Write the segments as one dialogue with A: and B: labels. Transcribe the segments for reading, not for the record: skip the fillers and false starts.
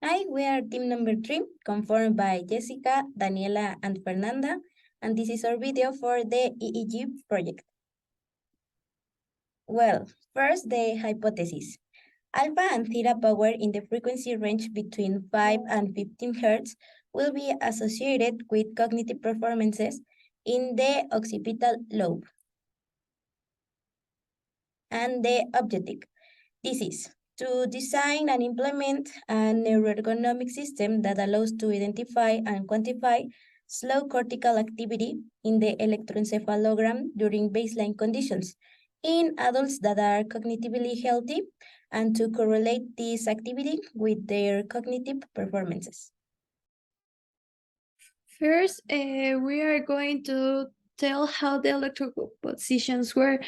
A: Hi, we are team number 3, conformed by Jessica, Daniela, and Fernanda, and this is our video for the EEG project. Well, first the hypothesis. Alpha and theta power in the frequency range between 5 and 15 Hz will be associated with cognitive performances in the occipital lobe. And the objective. This is to design and implement a neuroergonomic system that allows to identify and quantify slow cortical activity in the electroencephalogram during baseline conditions in adults that are cognitively healthy and to correlate this activity with their cognitive performances.
B: First, we are going to tell how the electrical positions were.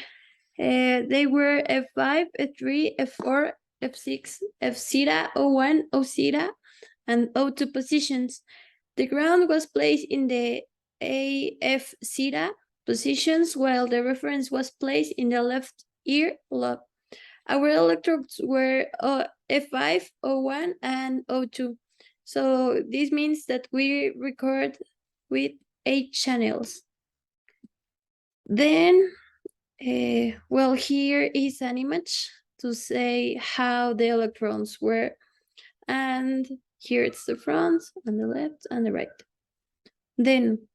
B: They were F5, F3, F4, F6, F zeta, O1, O zeta, and O2 positions. The ground was placed in the AF zeta positions, while the reference was placed in the left ear lobe. Our electrodes were F5, O1, and O2. So this means that we record with 8 channels. Then, well, here is an image to say how the electrons were. And here it's the front and the left and the right. Then,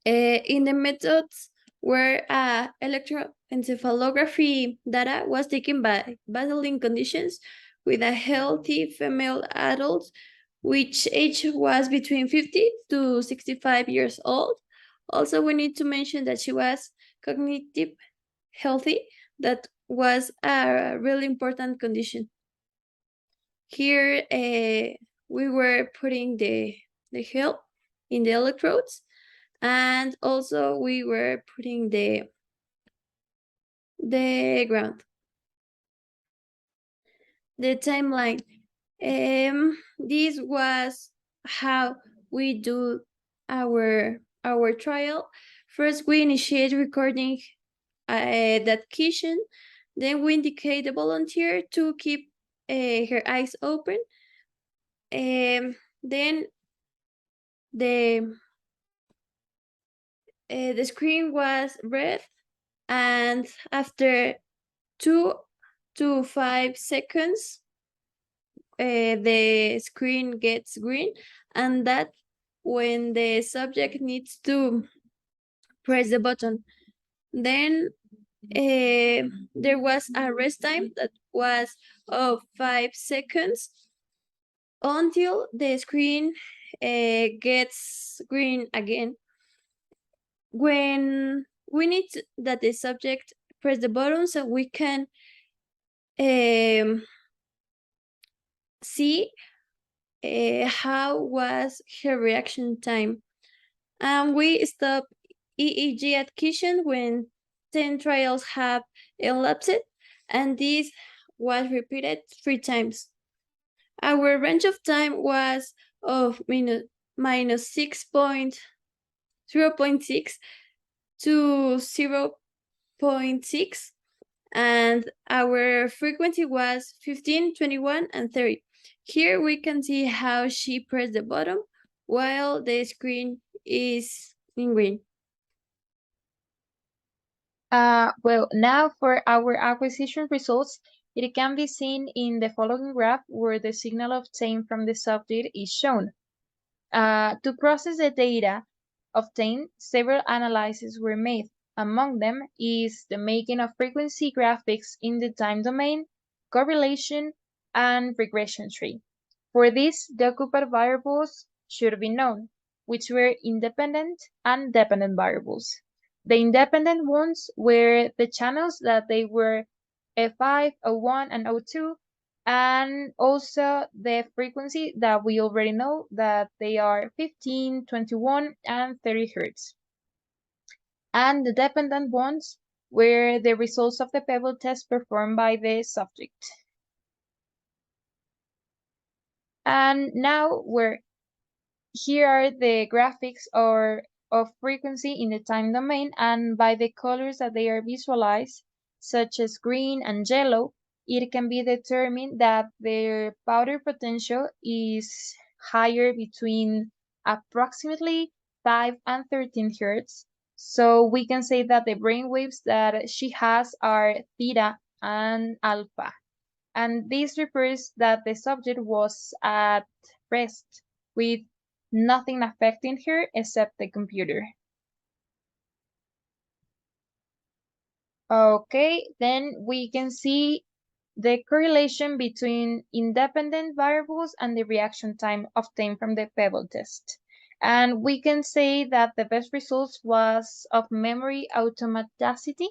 B: in the methods where electroencephalography data was taken by battling conditions with a healthy female adult, which age was between 50 to 65 years old. Also, we need to mention that she was cognitive healthy. That was a really important condition. Here, we were putting the help in the electrodes, and also we were putting the ground. The timeline. This was how we do our trial. First, we initiate recording that cation. Then we indicate the volunteer to keep her eyes open. Then the screen was red, and after 2 to 5 seconds, the screen gets green, and that when the subject needs to press the button. Then there was a rest time that was of 5 seconds until the screen gets green again. When we need that the subject press the button so we can see how was her reaction time. And we stop EEG adhesion when 10 trials have elapsed, and this was repeated 3 times. Our range of time was of minus 0.6 to 0.6, and our frequency was 15, 21, and 30. Here we can see how she pressed the button while the screen is in green.
C: Well, now for our acquisition results, it can be seen in the following graph where the signal obtained from the subject is shown. To process the data obtained, several analyses were made. Among them is the making of frequency graphics in the time domain, correlation, and regression tree. For this, the occupied variables should be known, which were independent and dependent variables. The independent ones were the channels that they were F5, O1, and O2, and also the frequency that we already know that they are 15, 21, and 30 Hertz. And the dependent ones were the results of the pebble test performed by the subject. And now here are the graphics of frequency in the time domain, and by the colors that they are visualized, such as green and yellow, it can be determined that their powder potential is higher between approximately 5 and 13 hertz. So we can say that the brain waves that she has are theta and alpha. And this refers that the subject was at rest with nothing affecting her except the computer. Okay, then we can see the correlation between independent variables and the reaction time obtained from the pebble test. And we can say that the best results was of memory automaticity,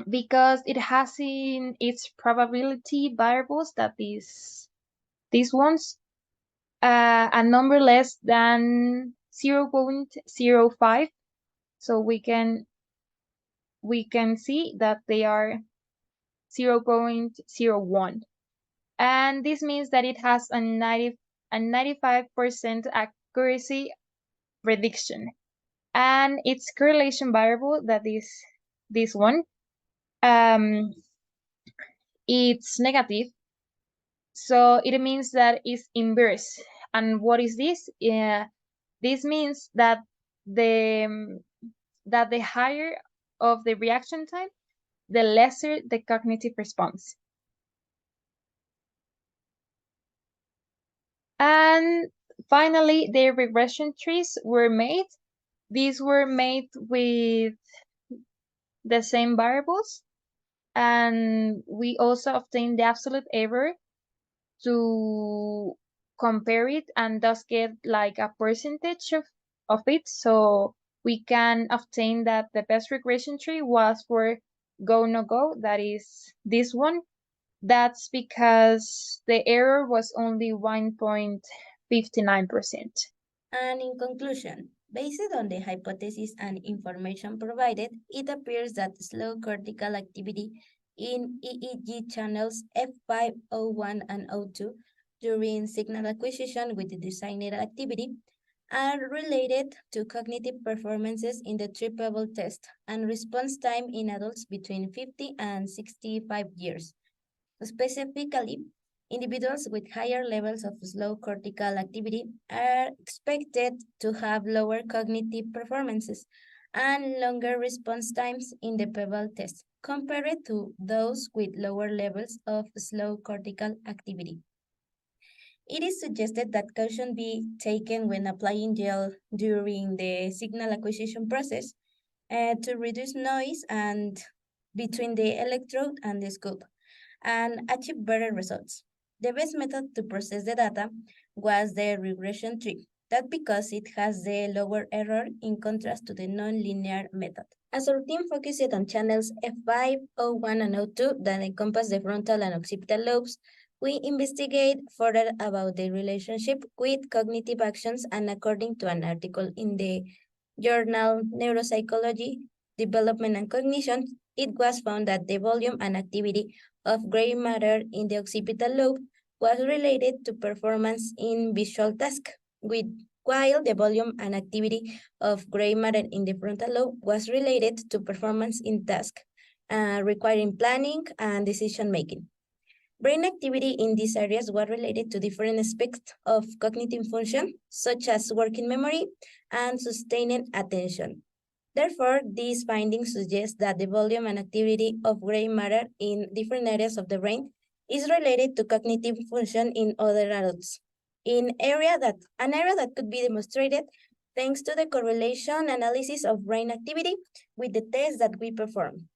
C: because it has in its probability variables that these ones, a number less than 0.05. So we can see that they are 0.01. And this means that it has a 95% accuracy prediction. And its correlation variable, that is this one, it's negative. So it means that it's inverse. And what is this? This means that the higher of the reaction time, the lesser the cognitive response. And finally, the regression trees were made. These were made with the same variables, and we also obtained the absolute error to compare it and thus get like a percentage of it. So we can obtain that the best regression tree was for go no go, that is this one. That's because the error was only 1.59%.
A: And in conclusion, based on the hypothesis and information provided, it appears that slow cortical activity in EEG channels F5, O1, and O2 during signal acquisition with the designer activity are related to cognitive performances in the triple test and response time in adults between 50 and 65 years. Specifically, individuals with higher levels of slow cortical activity are expected to have lower cognitive performances and longer response times in the Pebble test compared to those with lower levels of slow cortical activity. It is suggested that caution be taken when applying gel during the signal acquisition process to reduce noise and between the electrode and the scope and achieve better results. The best method to process the data was the regression tree. That because it has the lower error in contrast to the nonlinear method. As our team focused on channels F5, O1, and O2 that encompass the frontal and occipital lobes, we investigate further about the relationship with cognitive actions, and according to an article in the journal Neuropsychology, Development and Cognition, it was found that the volume and activity of gray matter in the occipital lobe was related to performance in visual tasks, while the volume and activity of gray matter in the frontal lobe was related to performance in tasks requiring planning and decision making. Brain activity in these areas was related to different aspects of cognitive function, such as working memory and sustaining attention. Therefore, these findings suggest that the volume and activity of gray matter in different areas of the brain is related to cognitive function in other adults, an area that could be demonstrated thanks to the correlation analysis of brain activity with the tests that we perform.